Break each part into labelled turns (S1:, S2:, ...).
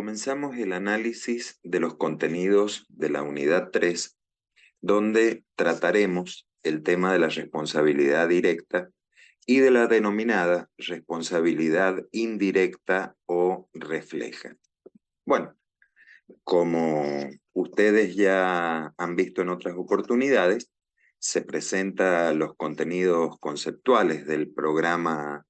S1: comenzamos el análisis de los contenidos de la unidad 3, donde trataremos el tema de la responsabilidad directa y de la denominada responsabilidad indirecta o refleja. Bueno, como ustedes ya han visto en otras oportunidades, se presentan los contenidos conceptuales del programa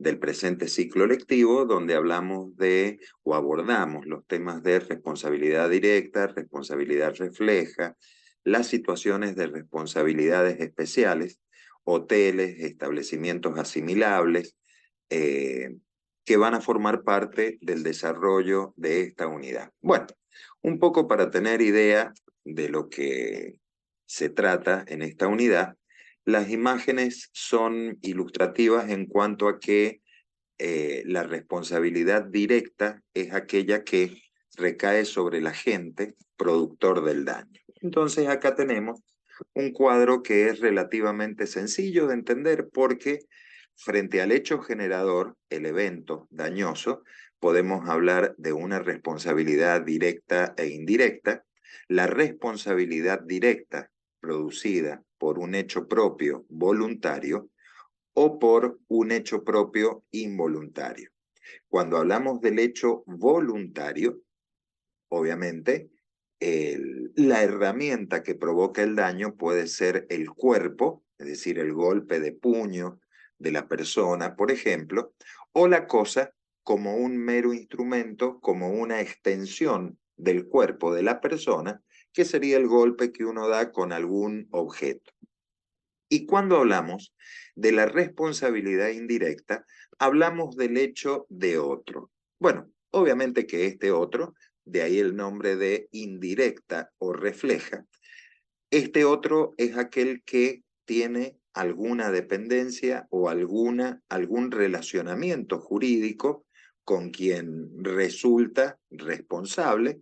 S1: del presente ciclo lectivo, donde hablamos de o abordamos los temas de responsabilidad directa, responsabilidad refleja, las situaciones de responsabilidades especiales, hoteles, establecimientos asimilables, que van a formar parte del desarrollo de esta unidad. Bueno, un poco para tener idea de lo que se trata en esta unidad, las imágenes son ilustrativas en cuanto a que la responsabilidad directa es aquella que recae sobre el agente productor del daño. Entonces acá tenemos un cuadro que es relativamente sencillo de entender porque frente al hecho generador, el evento dañoso, podemos hablar de una responsabilidad directa e indirecta. La responsabilidad directa producida por un hecho propio voluntario o por un hecho propio involuntario. Cuando hablamos del hecho voluntario, obviamente, la herramienta que provoca el daño puede ser el cuerpo, es decir, el golpe de puño de la persona, por ejemplo, o la cosa como un mero instrumento, como una extensión del cuerpo de la persona, que sería el golpe que uno da con algún objeto. Y cuando hablamos de la responsabilidad indirecta, hablamos del hecho de otro. Bueno, obviamente que este otro, de ahí el nombre de indirecta o refleja, este otro es aquel que tiene alguna dependencia o algún relacionamiento jurídico con quien resulta responsable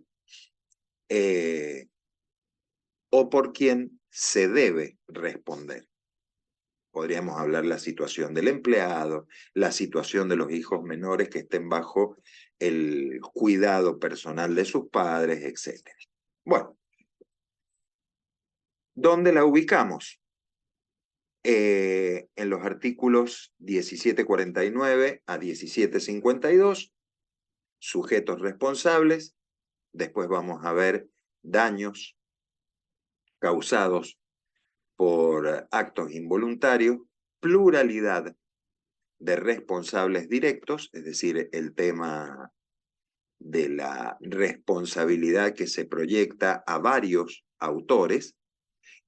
S1: o por quien se debe responder. Podríamos hablar la situación del empleado, la situación de los hijos menores que estén bajo el cuidado personal de sus padres, etc. Bueno, ¿dónde la ubicamos? En los artículos 1749 a 1752, sujetos responsables, después vamos a ver daños causados por actos involuntarios, pluralidad de responsables directos, es decir, el tema de la responsabilidad que se proyecta a varios autores,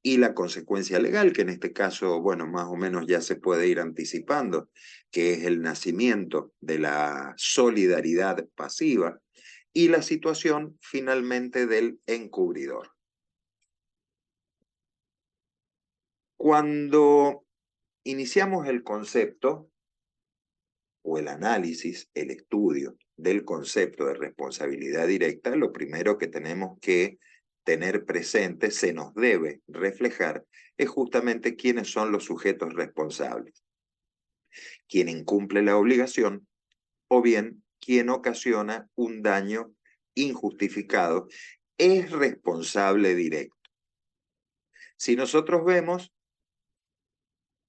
S1: y la consecuencia legal, que en este caso, bueno, más o menos ya se puede ir anticipando, que es el nacimiento de la solidaridad pasiva, y la situación finalmente del encubridor. Cuando iniciamos el concepto o el análisis, el estudio del concepto de responsabilidad directa, lo primero que tenemos que tener presente, se nos debe reflejar, es justamente quiénes son los sujetos responsables. Quien incumple la obligación o bien quien ocasiona un daño injustificado es responsable directo. Si nosotros vemos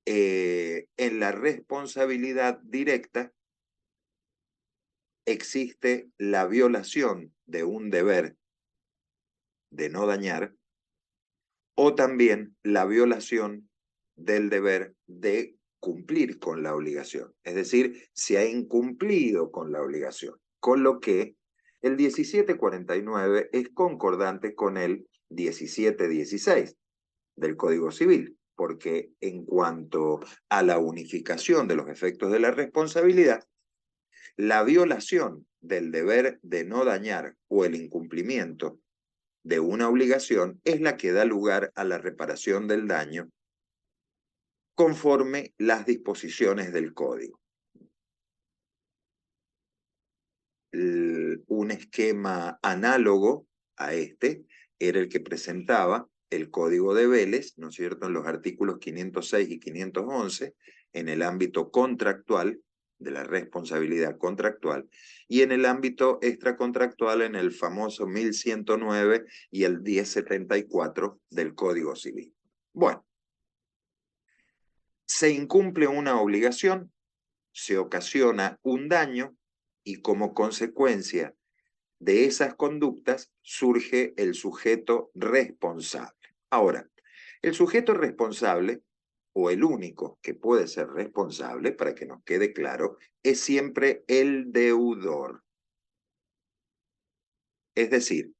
S1: en la responsabilidad directa, existe la violación de un deber de no dañar o también la violación del deber de cumplir con la obligación. Es decir, se ha incumplido con la obligación, con lo que el 1749 es concordante con el 1716 del Código Civil, porque en cuanto a la unificación de los efectos de la responsabilidad, la violación del deber de no dañar o el incumplimiento de una obligación es la que da lugar a la reparación del daño conforme las disposiciones del código. Un esquema análogo a este era el que presentaba el Código de Vélez, ¿no es cierto?, en los artículos 506 y 511, en el ámbito contractual, de la responsabilidad contractual, y en el ámbito extracontractual en el famoso 1109 y el 1074 del Código Civil. Bueno, se incumple una obligación, se ocasiona un daño y como consecuencia de esas conductas surge el sujeto responsable. Ahora, el sujeto responsable, o el único que puede ser responsable, para que nos quede claro, es siempre el deudor. Es decir,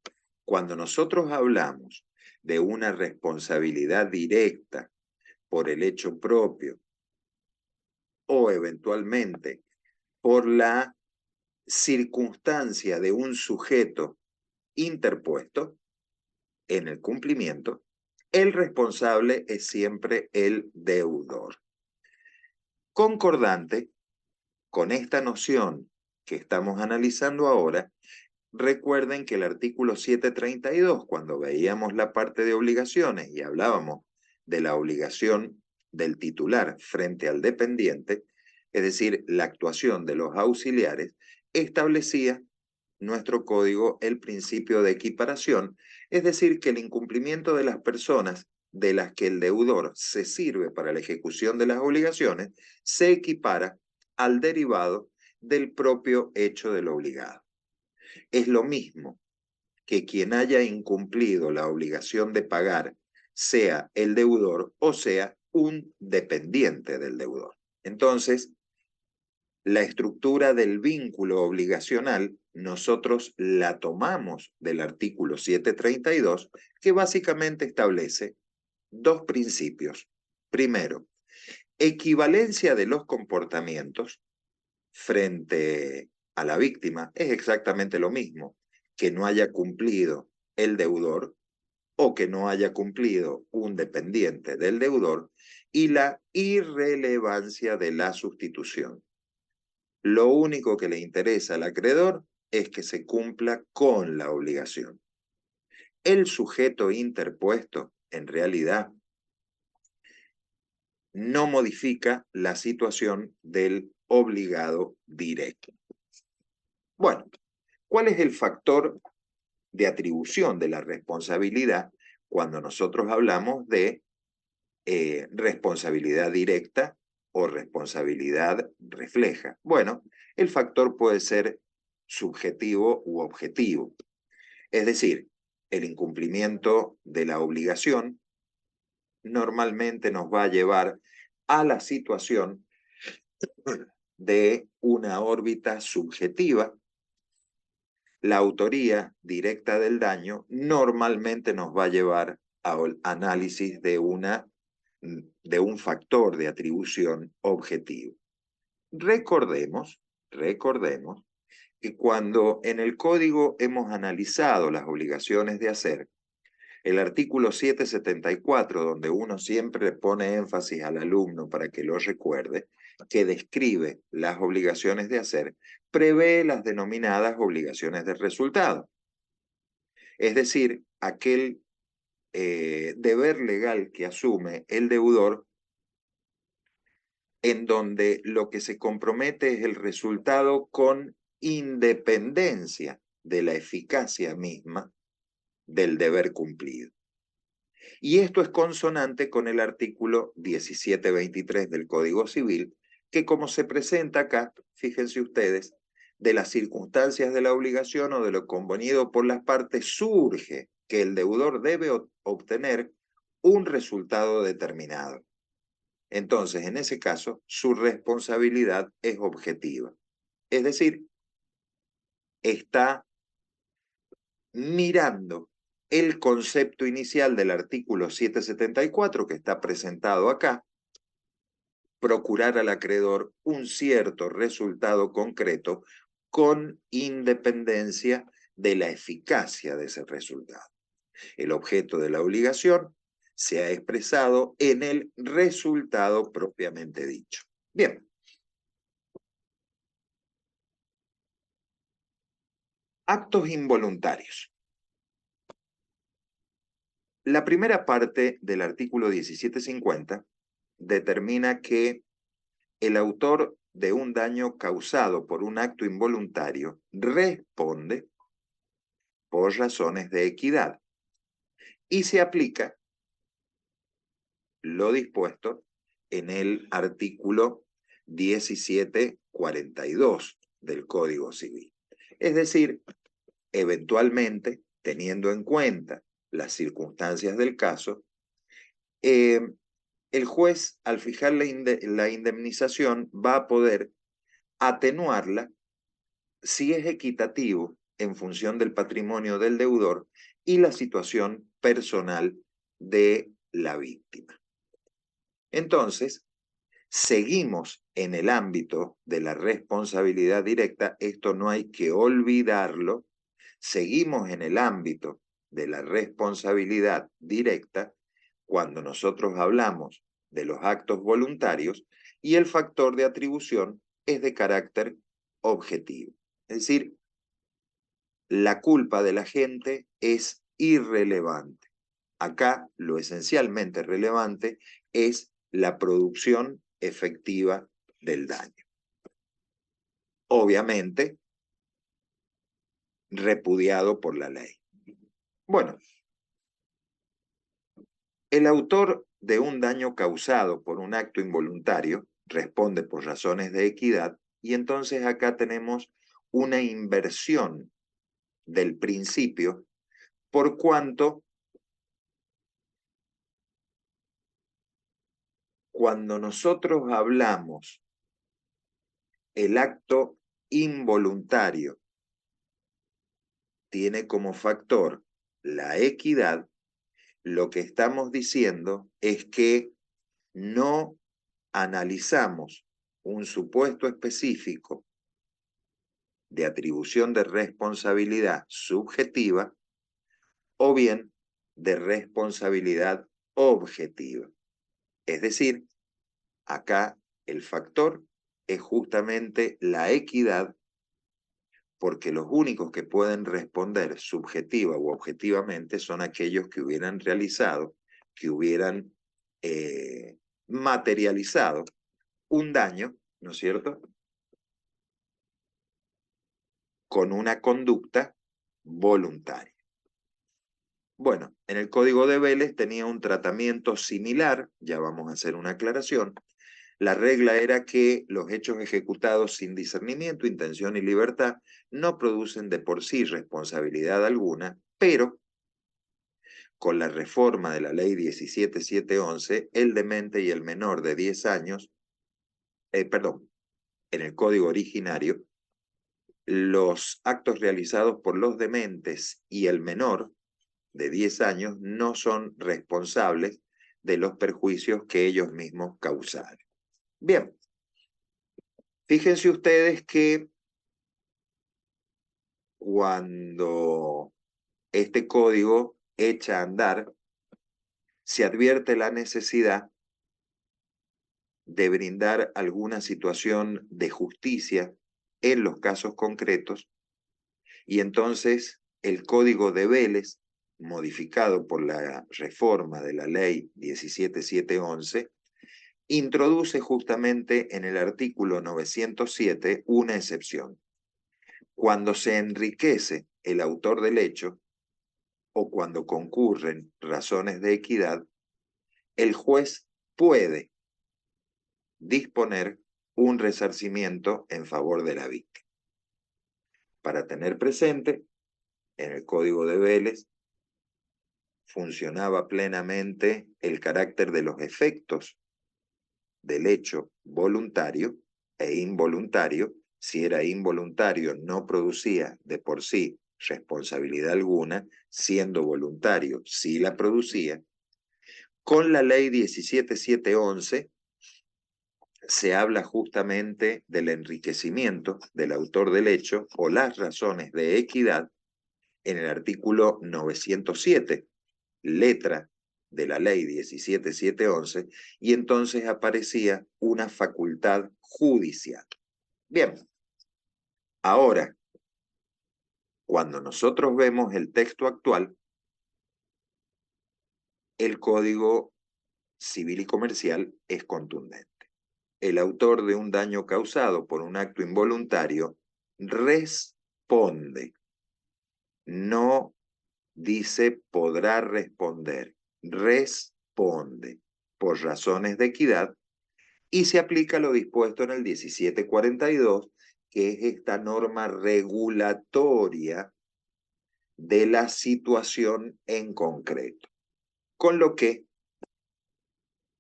S1: cuando nosotros hablamos de una responsabilidad directa por el hecho propio o eventualmente por la circunstancia de un sujeto interpuesto en el cumplimiento, el responsable es siempre el deudor. Concordante con esta noción que estamos analizando ahora, recuerden que el artículo 732, cuando veíamos la parte de obligaciones y hablábamos de la obligación del titular frente al dependiente, es decir, la actuación de los auxiliares, establecía nuestro código el principio de equiparación, es decir, que el incumplimiento de las personas de las que el deudor se sirve para la ejecución de las obligaciones se equipara al derivado del propio hecho del obligado. Es lo mismo que quien haya incumplido la obligación de pagar sea el deudor o sea un dependiente del deudor. Entonces, la estructura del vínculo obligacional nosotros la tomamos del artículo 732, que básicamente establece dos principios. Primero, equivalencia de los comportamientos frente a la víctima. Es exactamente lo mismo que no haya cumplido el deudor o que no haya cumplido un dependiente del deudor, y la irrelevancia de la sustitución. Lo único que le interesa al acreedor es que se cumpla con la obligación. El sujeto interpuesto, en realidad, no modifica la situación del obligado directo. Bueno, ¿cuál es el factor de atribución de la responsabilidad cuando nosotros hablamos de responsabilidad directa o responsabilidad refleja? Bueno, el factor puede ser subjetivo u objetivo. Es decir, el incumplimiento de la obligación normalmente nos va a llevar a la situación de una órbita subjetiva. La autoría directa del daño normalmente nos va a llevar al análisis de un factor de atribución objetivo. Recordemos que cuando en el código hemos analizado las obligaciones de hacer, el artículo 774, donde uno siempre le pone énfasis al alumno para que lo recuerde, que describe las obligaciones de hacer, prevé las denominadas obligaciones de resultado. Es decir, aquel deber legal que asume el deudor en donde lo que se compromete es el resultado con independencia de la eficacia misma del deber cumplido. Y esto es consonante con el artículo 1723 del Código Civil, que como se presenta acá, fíjense ustedes, de las circunstancias de la obligación o de lo convenido por las partes surge que el deudor debe obtener un resultado determinado. Entonces, en ese caso, su responsabilidad es objetiva. Es decir, está mirando el concepto inicial del artículo 774 que está presentado acá, procurar al acreedor un cierto resultado concreto con independencia de la eficacia de ese resultado. El objeto de la obligación se ha expresado en el resultado propiamente dicho. Bien. Actos involuntarios. La primera parte del artículo 1750 determina que el autor de un daño causado por un acto involuntario responde por razones de equidad y se aplica lo dispuesto en el artículo 1742 del Código Civil. Es decir, eventualmente, teniendo en cuenta las circunstancias del caso, el juez, al fijar la indemnización, va a poder atenuarla si es equitativo en función del patrimonio del deudor y la situación personal de la víctima. Entonces, seguimos en el ámbito de la responsabilidad directa, esto no hay que olvidarlo, seguimos en el ámbito de la responsabilidad directa cuando nosotros hablamos de los actos voluntarios y el factor de atribución es de carácter objetivo. Es decir, la culpa de la gente es irrelevante. Acá lo esencialmente relevante es la producción efectiva del daño. Obviamente, repudiado por la ley. Bueno, el autor de un daño causado por un acto involuntario responde por razones de equidad y entonces acá tenemos una inversión del principio por cuanto cuando nosotros hablamos el acto involuntario tiene como factor la equidad, lo que estamos diciendo es que no analizamos un supuesto específico de atribución de responsabilidad subjetiva o bien de responsabilidad objetiva. Es decir, acá el factor es justamente la equidad porque los únicos que pueden responder subjetiva u objetivamente son aquellos que hubieran realizado, que hubieran materializado un daño, ¿no es cierto?, con una conducta voluntaria. Bueno, en el Código de Vélez tenía un tratamiento similar, ya vamos a hacer una aclaración. La regla era que los hechos ejecutados sin discernimiento, intención y libertad no producen de por sí responsabilidad alguna, pero con la reforma de la ley 17711, el demente y el menor de 10 años, en el código originario, los actos realizados por los dementes y el menor de 10 años no son responsables de los perjuicios que ellos mismos causaron. Bien, fíjense ustedes que cuando este código echa a andar, se advierte la necesidad de brindar alguna situación de justicia en los casos concretos, y entonces el Código de Vélez, modificado por la reforma de la ley 17711, introduce justamente en el artículo 907 una excepción. Cuando se enriquece el autor del hecho o cuando concurren razones de equidad, el juez puede disponer un resarcimiento en favor de la víctima. Para tener presente, en el Código de Vélez funcionaba plenamente el carácter de los efectos del hecho voluntario e involuntario. Si era involuntario, no producía de por sí responsabilidad alguna, siendo voluntario, sí la producía. Con la ley 17711 se habla justamente del enriquecimiento del autor del hecho o las razones de equidad en el artículo 907, letra de la ley 17711, y entonces aparecía una facultad judicial. Bien, ahora, cuando nosotros vemos el texto actual, el Código Civil y Comercial es contundente. el autor de un daño causado por un acto involuntario responde. No dice podrá responder, responde por razones de equidad y se aplica lo dispuesto en el 1742, que es esta norma regulatoria de la situación en concreto. Con lo que,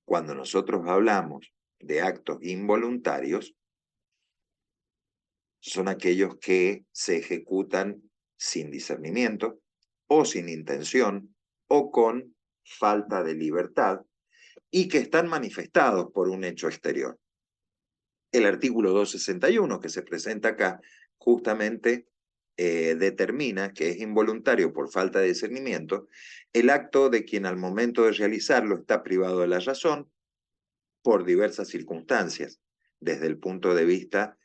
S1: cuando nosotros hablamos de actos involuntarios, son aquellos que se ejecutan sin discernimiento o sin intención o con falta de libertad y que están manifestados por un hecho exterior. El artículo 261 que se presenta acá justamente determina que es involuntario por falta de discernimiento el acto de quien al momento de realizarlo está privado de la razón por diversas circunstancias, desde el punto de vista,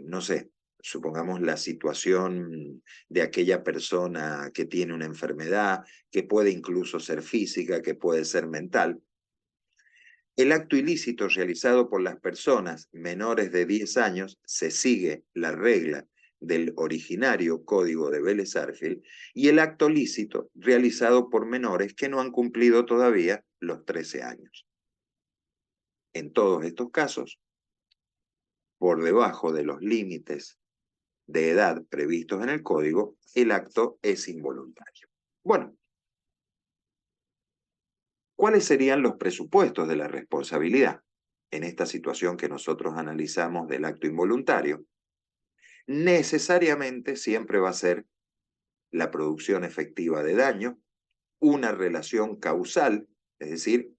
S1: no sé, supongamos la situación de aquella persona que tiene una enfermedad, que puede incluso ser física, que puede ser mental. El acto ilícito realizado por las personas menores de 10 años se sigue la regla del originario Código de Vélez-Sarsfield y el acto lícito realizado por menores que no han cumplido todavía los 13 años. En todos estos casos, por debajo de los límites de edad previstos en el Código, el acto es involuntario. Bueno, ¿cuáles serían los presupuestos de la responsabilidad en esta situación que nosotros analizamos del acto involuntario? Necesariamente siempre va a ser la producción efectiva de daño, una relación causal, es decir,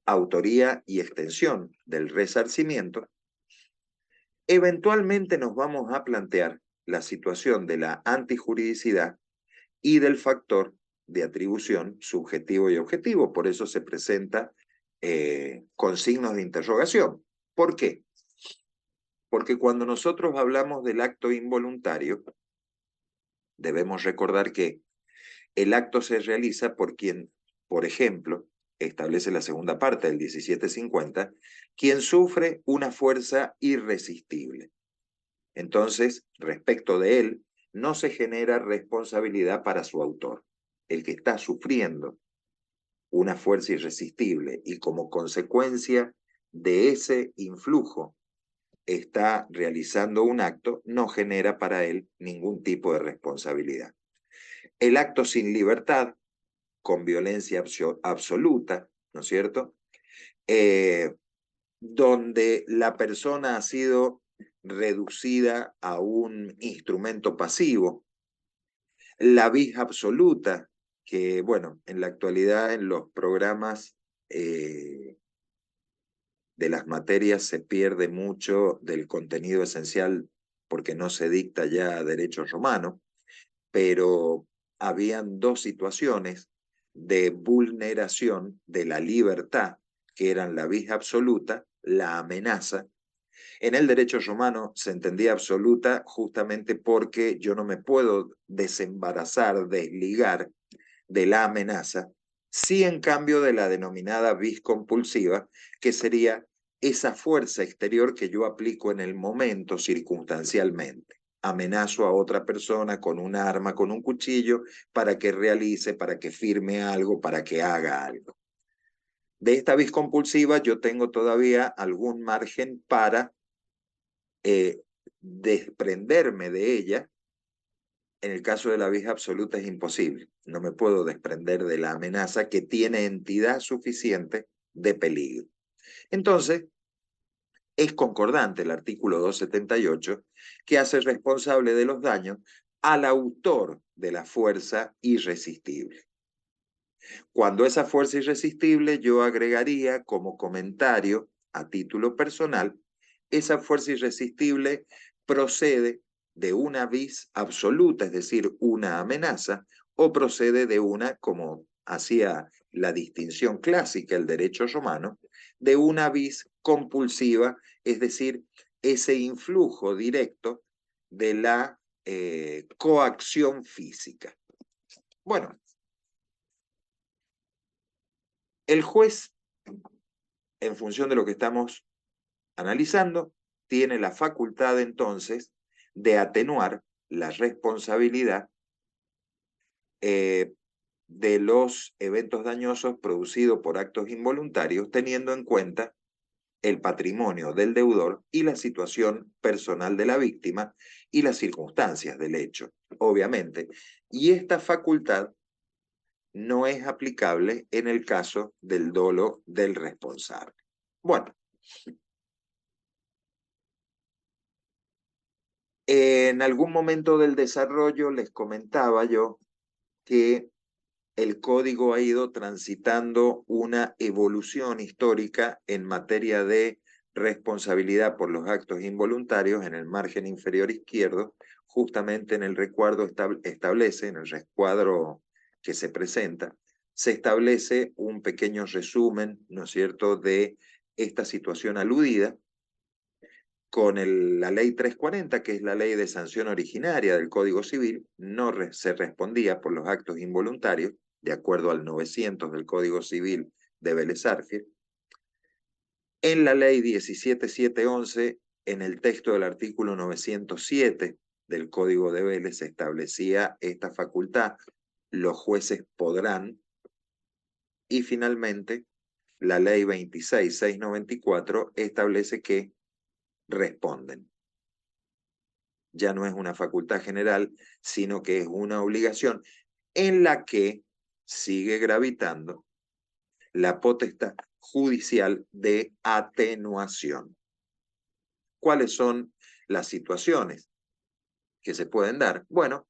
S1: autoría y extensión del resarcimiento. Eventualmente nos vamos a plantear la situación de la antijuridicidad y del factor de atribución subjetivo y objetivo. Por eso se presenta con signos de interrogación. ¿Por qué? Porque cuando nosotros hablamos del acto involuntario, debemos recordar que el acto se realiza por quien, por ejemplo, establece la segunda parte del 1750, quien sufre una fuerza irresistible. Entonces, respecto de él, no se genera responsabilidad para su autor. El que está sufriendo una fuerza irresistible y como consecuencia de ese influjo está realizando un acto, no genera para él ningún tipo de responsabilidad. El acto sin libertad, con violencia absoluta, ¿no es cierto? Donde la persona ha sido reducida a un instrumento pasivo, la vis absoluta, que bueno, en la actualidad en los programas de las materias se pierde mucho del contenido esencial porque no se dicta ya derecho romano, pero habían dos situaciones de vulneración de la libertad, que eran la vis absoluta, la amenaza. En el derecho romano se entendía absoluta justamente porque yo no me puedo desembarazar, desligar de la amenaza, sí en cambio de la denominada vis compulsiva, que sería esa fuerza exterior que yo aplico en el momento circunstancialmente. Amenazo a otra persona con un arma, con un cuchillo, para que realice, para que firme algo, para que haga algo. De esta vis compulsiva yo tengo todavía algún margen para desprenderme de ella. En el caso de la vis absoluta es imposible. No me puedo desprender de la amenaza que tiene entidad suficiente de peligro. Entonces, es concordante el artículo 278 que hace responsable de los daños al autor de la fuerza irresistible. Cuando esa fuerza irresistible, yo agregaría como comentario a título personal, esa fuerza irresistible procede de una vis absoluta, es decir, una amenaza, o procede de una, como hacía la distinción clásica el derecho romano, de una vis compulsiva, es decir, ese influjo directo de la coacción física. Bueno, el juez, en función de lo que estamos analizando, tiene la facultad entonces de atenuar la responsabilidad de los eventos dañosos producidos por actos involuntarios, teniendo en cuenta el patrimonio del deudor y la situación personal de la víctima y las circunstancias del hecho, obviamente. Y esta facultad no es aplicable en el caso del dolo del responsable. Bueno, en algún momento del desarrollo les comentaba yo que el código ha ido transitando una evolución histórica en materia de responsabilidad por los actos involuntarios en el margen inferior izquierdo, justamente en el recuadro establece, en el recuadro que se presenta, se establece un pequeño resumen, ¿no es cierto?, de esta situación aludida, con la ley 340, que es la ley de sanción originaria del Código Civil, no se respondía por los actos involuntarios, de acuerdo al 900 del Código Civil de Vélez Sarsfield. En la ley 17711, en el texto del artículo 907 del Código de Vélez, se establecía esta facultad, los jueces podrán, y finalmente la ley 26694 establece que responden. Ya no es una facultad general, sino que es una obligación en la que sigue gravitando la potestad judicial de atenuación. ¿Cuáles son las situaciones que se pueden dar? Bueno,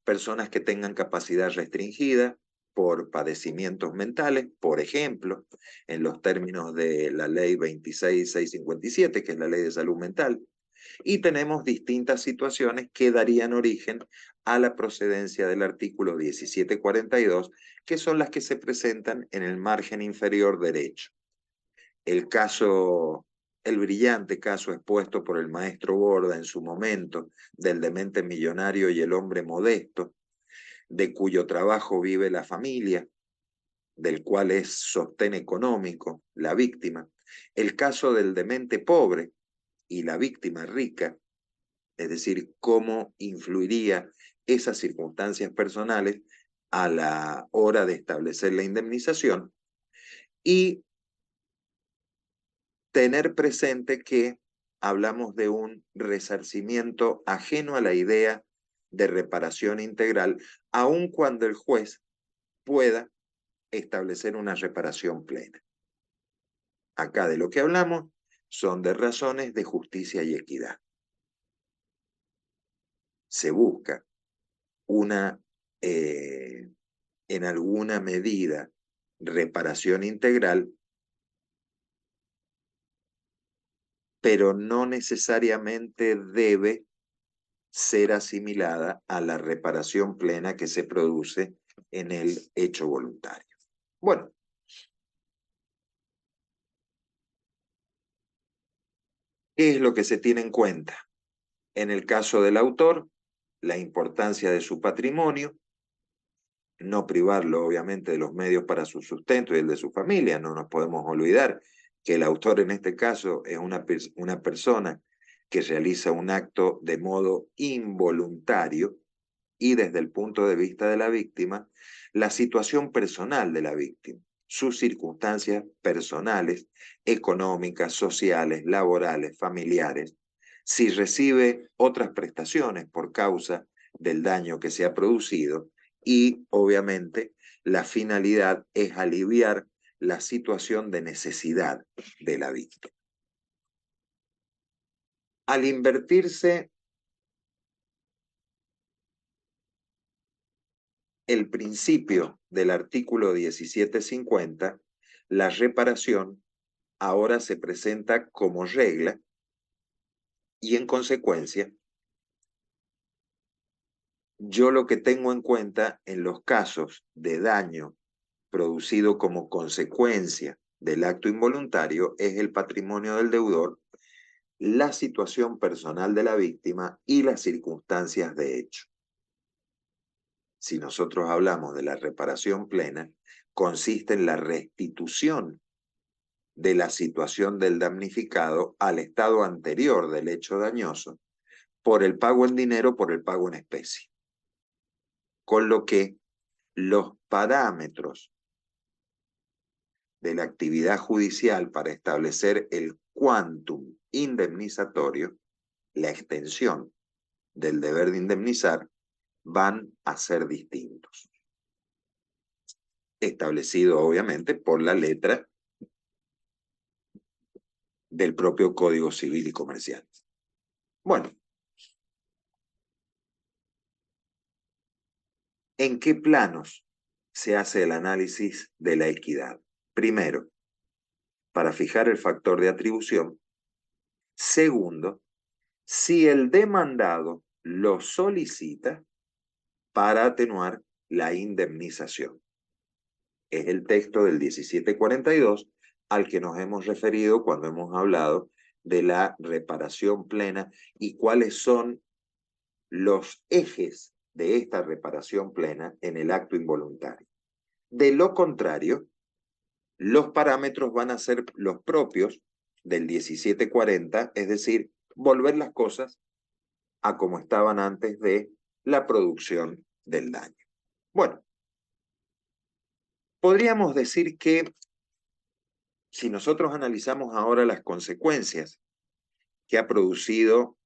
S1: personas que tengan capacidad restringida por padecimientos mentales, por ejemplo, en los términos de la ley 26657, que es la ley de salud mental, y tenemos distintas situaciones que darían origen a la procedencia del artículo 1742, que son las que se presentan en el margen inferior derecho. El brillante caso expuesto por el maestro Borda en su momento del demente millonario y el hombre modesto, de cuyo trabajo vive la familia, del cual es sostén económico la víctima. El caso del demente pobre y la víctima rica, es decir, cómo influiría esas circunstancias personales a la hora de establecer la indemnización, y tener presente que hablamos de un resarcimiento ajeno a la idea de reparación integral, aun cuando el juez pueda establecer una reparación plena. Acá de lo que hablamos son de razones de justicia y equidad. Se busca una, en alguna medida, reparación integral, pero no necesariamente debe ser asimilada a la reparación plena que se produce en el hecho voluntario. Bueno, ¿qué es lo que se tiene en cuenta? En el caso del autor, la importancia de su patrimonio, no privarlo obviamente de los medios para su sustento y el de su familia. No nos podemos olvidar que el autor en este caso es una persona que realiza un acto de modo involuntario, y desde el punto de vista de la víctima, la situación personal de la víctima, sus circunstancias personales, económicas, sociales, laborales, familiares, si recibe otras prestaciones por causa del daño que se ha producido, y obviamente la finalidad es aliviar la situación de necesidad de la víctima. Al invertirse el principio del artículo 1750, la reparación ahora se presenta como regla y en consecuencia, yo lo que tengo en cuenta en los casos de daño producido como consecuencia del acto involuntario es el patrimonio del deudor, la situación personal de la víctima y las circunstancias de hecho. Si nosotros hablamos de la reparación plena, consiste en la restitución de la situación del damnificado al estado anterior del hecho dañoso por el pago en dinero, por el pago en especie. Con lo que los parámetros de la actividad judicial para establecer el quantum indemnizatorio, la extensión del deber de indemnizar, van a ser distintos. Establecido obviamente por la letra del propio Código Civil y Comercial. Bueno, ¿en qué planos se hace el análisis de la equidad? Primero, para fijar el factor de atribución. Segundo, si el demandado lo solicita para atenuar la indemnización. Es el texto del 1742 al que nos hemos referido cuando hemos hablado de la reparación plena y cuáles son los ejes de esta reparación plena en el acto involuntario. De lo contrario, los parámetros van a ser los propios del 1740, es decir, volver las cosas a como estaban antes de la producción del daño. Bueno, podríamos decir que si nosotros analizamos ahora las consecuencias que ha producido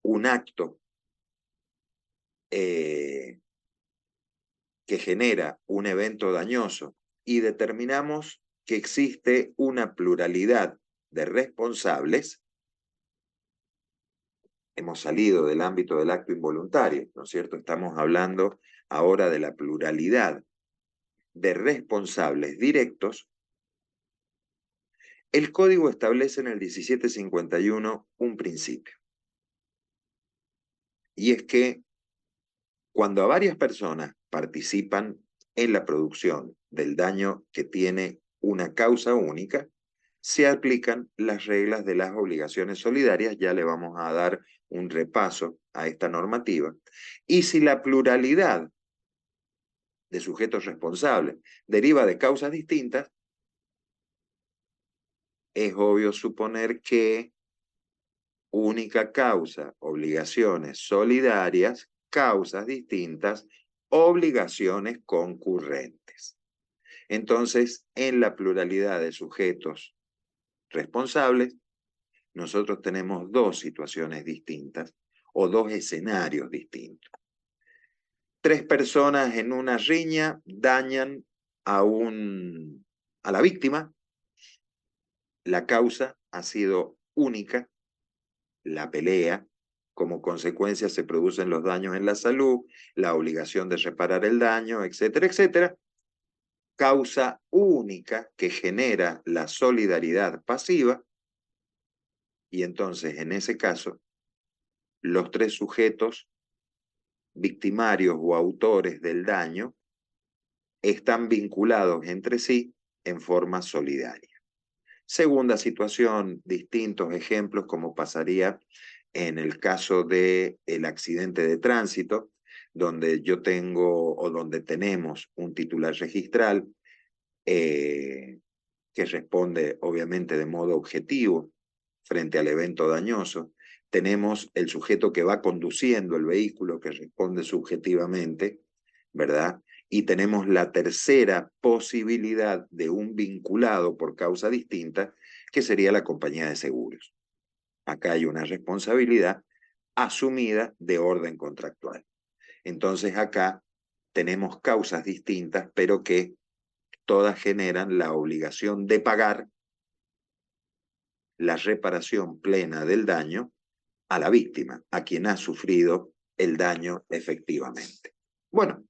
S1: un acto que genera un evento dañoso y determinamos que existe una pluralidad de responsables, hemos salido del ámbito del acto involuntario, ¿no es cierto? Estamos hablando ahora de la pluralidad de responsables directos. El Código establece en el 1751 un principio. Y es que cuando a varias personas participan en la producción del daño que tiene una causa única, se aplican las reglas de las obligaciones solidarias. Ya le vamos a dar un repaso a esta normativa. Y si la pluralidad de sujetos responsables deriva de causas distintas, es obvio suponer que única causa, obligaciones solidarias, causas distintas, obligaciones concurrentes. Entonces, en la pluralidad de sujetos responsables, nosotros tenemos dos situaciones distintas o dos escenarios distintos. Tres personas en una riña dañan a la víctima. La causa ha sido única, la pelea. Como consecuencia se producen los daños en la salud, la obligación de reparar el daño, etcétera, etcétera. Causa única que genera la solidaridad pasiva. Y entonces, en ese caso, los tres sujetos victimarios o autores del daño están vinculados entre sí en forma solidaria. Segunda situación, distintos ejemplos como pasaría en el caso del accidente de tránsito, donde yo tengo o donde tenemos un titular registral que responde obviamente de modo objetivo frente al evento dañoso. Tenemos el sujeto que va conduciendo el vehículo que responde subjetivamente, ¿verdad? Y tenemos la tercera posibilidad de un vinculado por causa distinta, que sería la compañía de seguros. Acá hay una responsabilidad asumida de orden contractual. Entonces acá tenemos causas distintas, pero que todas generan la obligación de pagar la reparación plena del daño a la víctima, a quien ha sufrido el daño efectivamente. Bueno,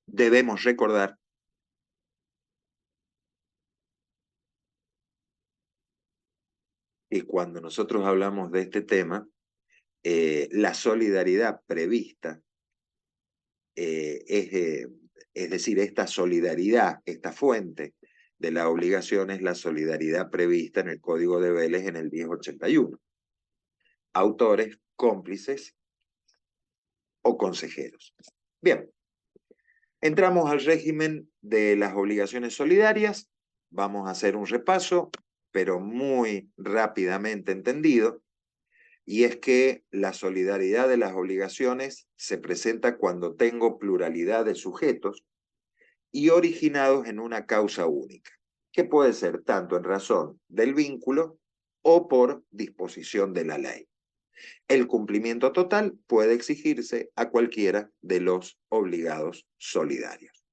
S1: debemos recordar que cuando nosotros hablamos de este tema, la solidaridad prevista, es decir, esta solidaridad, esta fuente de la obligación es la solidaridad prevista en el Código de Vélez en el 1081. Autores, cómplices o consejeros. Bien, entramos al régimen de las obligaciones solidarias. Vamos a hacer un repaso, pero muy rápidamente entendido. Y es que la solidaridad de las obligaciones se presenta cuando tengo pluralidad de sujetos y originados en una causa única, que puede ser tanto en razón del vínculo o por disposición de la ley. El cumplimiento total puede exigirse a cualquiera de los obligados solidarios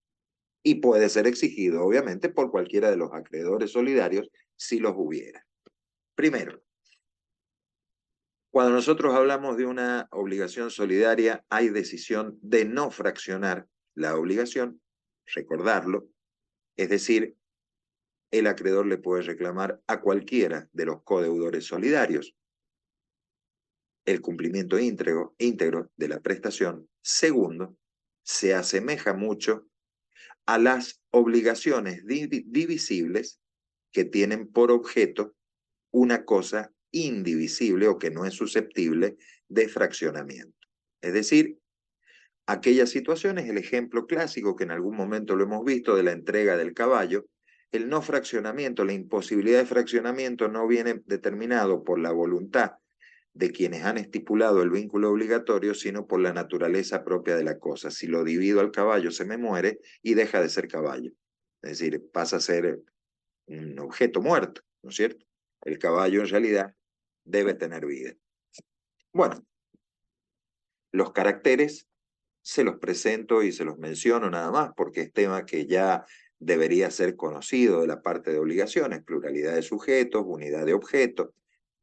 S1: y puede ser exigido, obviamente, por cualquiera de los acreedores solidarios si los hubiera. Primero, cuando nosotros hablamos de una obligación solidaria, hay decisión de no fraccionar la obligación, recordarlo, es decir, el acreedor le puede reclamar a cualquiera de los codeudores solidarios el cumplimiento íntegro de la prestación. Segundo, se asemeja mucho a las obligaciones divisibles que tienen por objeto una cosa indivisible o que no es susceptible de fraccionamiento. Es decir, aquellas situaciones, el ejemplo clásico que en algún momento lo hemos visto de la entrega del caballo, el no fraccionamiento, la imposibilidad de fraccionamiento no viene determinado por la voluntad de quienes han estipulado el vínculo obligatorio, sino por la naturaleza propia de la cosa. Si lo divido al caballo, se me muere y deja de ser caballo. Es decir, pasa a ser un objeto muerto, ¿no es cierto? El caballo en realidad debe tener vida. Bueno, los caracteres se los presento y se los menciono nada más porque es tema que ya debería ser conocido de la parte de obligaciones, pluralidad de sujetos, unidad de objetos,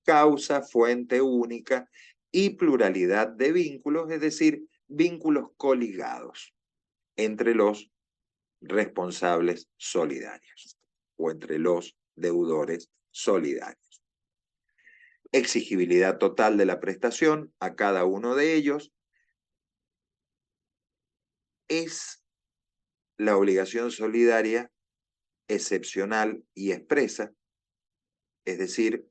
S1: causa, fuente única y pluralidad de vínculos, es decir, vínculos coligados entre los responsables solidarios o entre los deudores solidarios. Exigibilidad total de la prestación a cada uno de ellos es la obligación solidaria excepcional y expresa, es decir,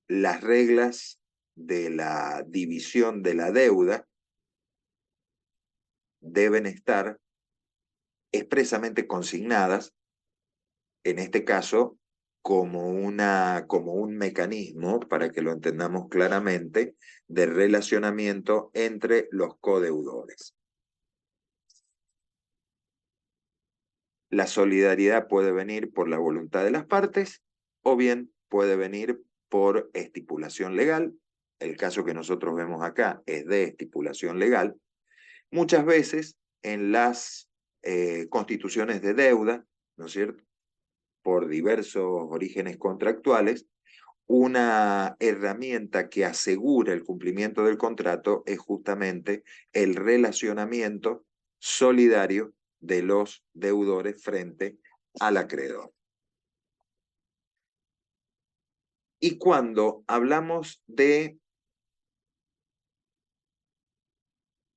S1: las reglas de la división de la deuda deben estar expresamente consignadas, en este caso, como un mecanismo, para que lo entendamos claramente, de relacionamiento entre los codeudores. La solidaridad puede venir por la voluntad de las partes o bien puede venir por estipulación legal. El caso que nosotros vemos acá es de estipulación legal. Muchas veces en las constituciones de deuda, ¿no es cierto?, por diversos orígenes contractuales, una herramienta que asegura el cumplimiento del contrato es justamente el relacionamiento solidario de los deudores frente al acreedor. Y cuando hablamos de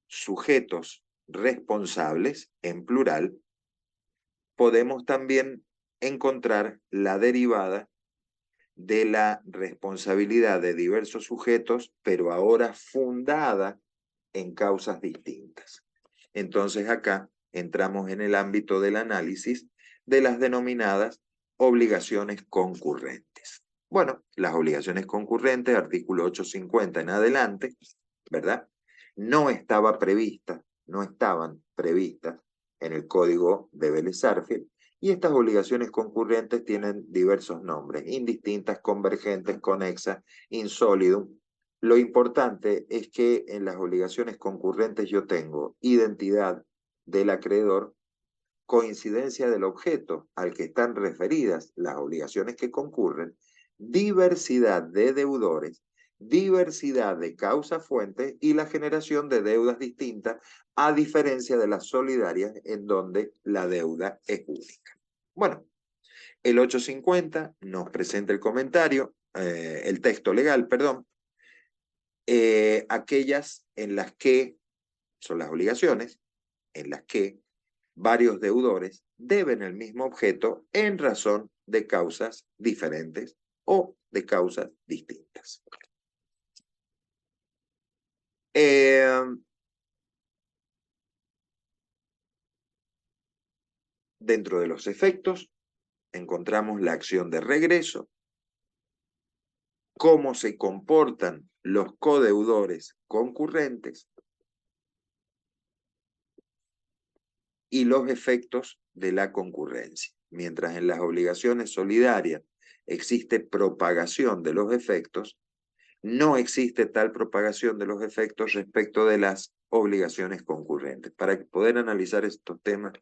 S1: sujetos responsables, en plural, podemos también encontrar la derivada de la responsabilidad de diversos sujetos, pero ahora fundada en causas distintas. Entonces acá entramos en el ámbito del análisis de las denominadas obligaciones concurrentes. Bueno, las obligaciones concurrentes, artículo 850 en adelante, ¿verdad? No estaban previstas en el Código de Vélez-Sarsfield, y estas obligaciones concurrentes tienen diversos nombres, indistintas, convergentes, conexas, insólidum. Lo importante es que en las obligaciones concurrentes yo tengo identidad del acreedor, coincidencia del objeto al que están referidas las obligaciones que concurren, diversidad de deudores, diversidad de causa-fuente y la generación de deudas distintas, a diferencia de las solidarias en donde la deuda es única. Bueno, el 850 nos presenta el comentario, el texto legal, perdón, aquellas en las que son las obligaciones, en las que varios deudores deben el mismo objeto en razón de causas diferentes o de causas distintas. Dentro de los efectos encontramos la acción de regreso, cómo se comportan los codeudores concurrentes y los efectos de la concurrencia. Mientras en las obligaciones solidarias existe propagación de los efectos, no existe tal propagación de los efectos respecto de las obligaciones concurrentes. Para poder analizar estos temas,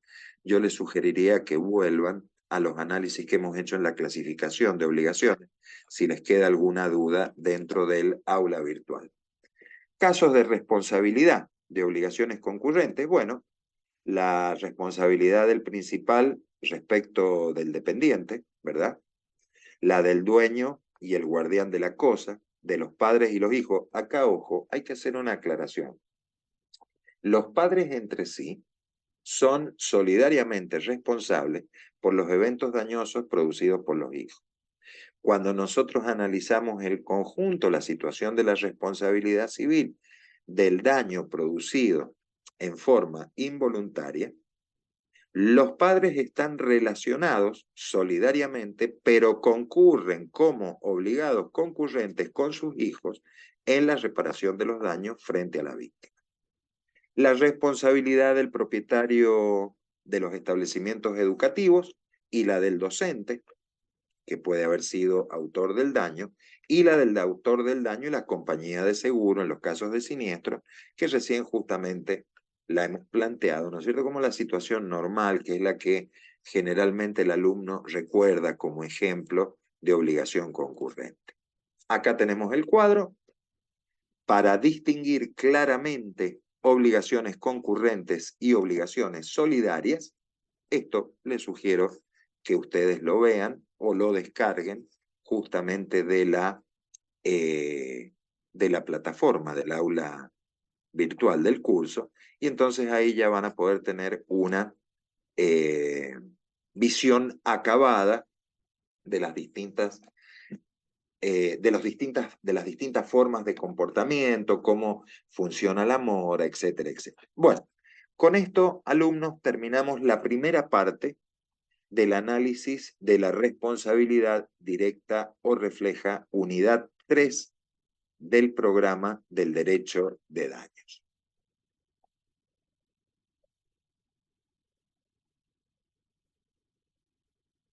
S1: yo les sugeriría que vuelvan a los análisis que hemos hecho en la clasificación de obligaciones, si les queda alguna duda dentro del aula virtual. Casos de responsabilidad de obligaciones concurrentes. Bueno, la responsabilidad del principal respecto del dependiente, ¿verdad? La del dueño y el guardián de la cosa, de los padres y los hijos. Acá, ojo, hay que hacer una aclaración. Los padres entre sí son solidariamente responsables por los eventos dañosos producidos por los hijos. Cuando nosotros analizamos el conjunto, la situación de la responsabilidad civil del daño producido en forma involuntaria, los padres están relacionados solidariamente, pero concurren como obligados concurrentes con sus hijos en la reparación de los daños frente a la víctima. La responsabilidad del propietario de los establecimientos educativos y la del docente, que puede haber sido autor del daño, y la del autor del daño y la compañía de seguro en los casos de siniestro, que recién justamente la hemos planteado, ¿no es cierto?, como la situación normal, que es la que generalmente el alumno recuerda como ejemplo de obligación concurrente. Acá tenemos el cuadro para distinguir claramente obligaciones concurrentes y obligaciones solidarias. Esto les sugiero que ustedes lo vean o lo descarguen justamente de la plataforma del aula virtual del curso, y entonces ahí ya van a poder tener una visión acabada de las distintas de las distintas formas de comportamiento, cómo funciona la mora, etcétera, etcétera. Bueno, con esto, alumnos, terminamos la primera parte del análisis de la responsabilidad directa o refleja, unidad 3 del programa del derecho de daños.